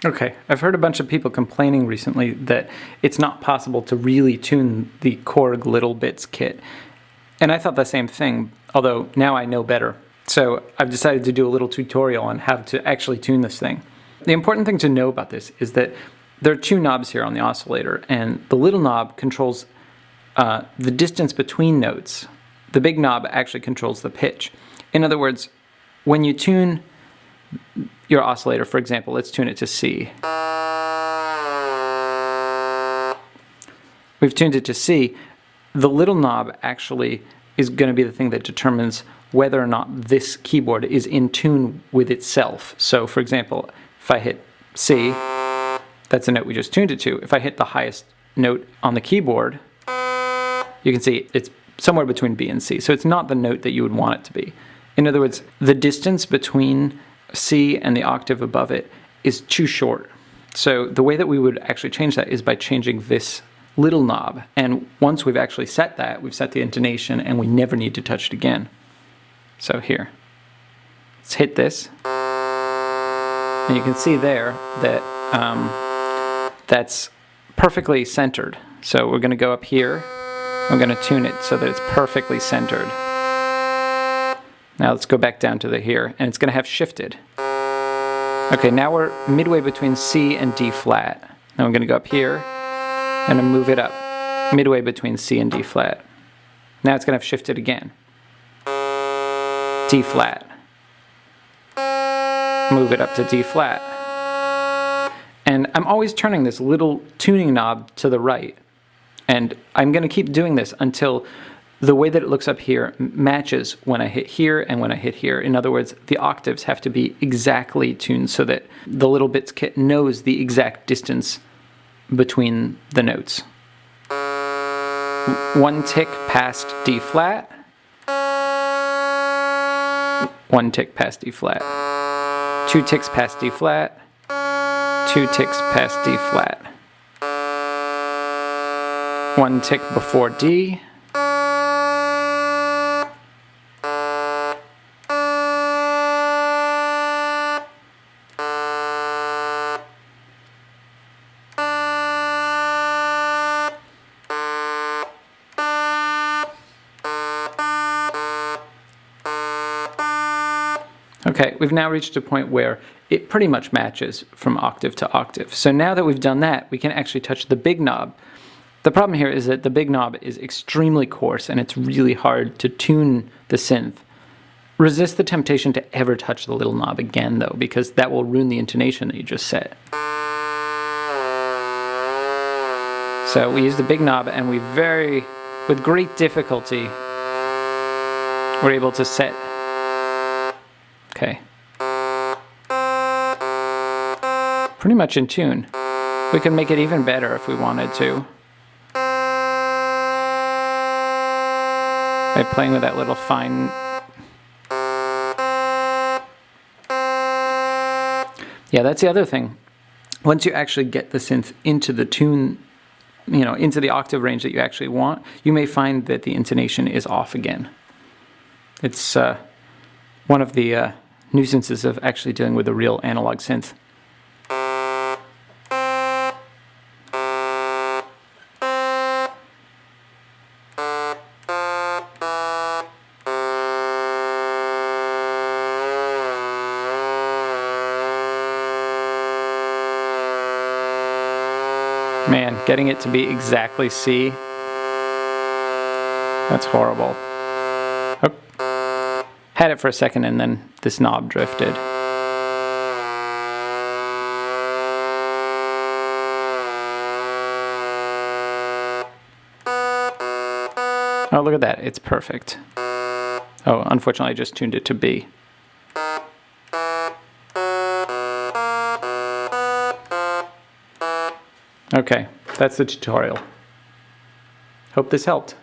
Okay, I've heard a bunch of people complaining recently that it's not possible to really tune the Korg littleBits kit. And I thought the same thing, although now I know better. So I've decided to do a little tutorial on how to actually tune this thing. The important thing to know about this is that there are two knobs here on the oscillator, and the little knob controls the distance between notes. The big knob actually controls the pitch. In other words, when you tune your oscillator, for example, let's tune it to C. We've tuned it to C. The little knob actually is going to be the thing that determines whether or not this keyboard is in tune with itself. So, for example, if I hit C, that's the note we just tuned it to. If I hit the highest note on the keyboard, you can see it's somewhere between B and C. So it's not the note that you would want it to be. In other words, the distance between C and the octave above it is too short. So the way that we would actually change that is by changing this little knob. And once we've actually set that, we've set the intonation and we never need to touch it again. So here, let's hit this. And you can see there that that's perfectly centered. So we're going to go up here. I'm going to tune it so that it's perfectly centered. Now let's go back down to the here, and it's going to have shifted. Okay, now we're midway between C and D flat. Now I'm going to go up here, and I'm move it up, midway between C and D flat. Now it's going to have shifted again. D flat. Move it up to D flat. And I'm always turning this little tuning knob to the right. And I'm going to keep doing this until the way that it looks up here matches when I hit here and when I hit here. In other words, the octaves have to be exactly tuned so that the littleBits kit knows the exact distance between the notes. One tick past D flat. One tick past D flat. Two ticks past D flat. Two ticks past D flat. One tick before D. Okay, we've now reached a point where it pretty much matches from octave to octave. So now that we've done that, we can actually touch the big knob. The problem here is that the big knob is extremely coarse and it's really hard to tune the synth. Resist the temptation to ever touch the little knob again though, because that will ruin the intonation that you just set. So we use the big knob and with great difficulty, we're able to set. Okay. Pretty much in tune. We can make it even better if we wanted to. By playing with that little fine. Yeah, that's the other thing. Once you actually get the synth into the tune, into the octave range that you actually want, you may find that the intonation is off again. It's one of the nuisances of actually dealing with a real analog synth. Man, getting it to be exactly C, that's horrible. Oh. Had it for a second and then this knob drifted. Oh, look at that, it's perfect. Oh, unfortunately I just tuned it to B. Okay, that's the tutorial. Hope this helped.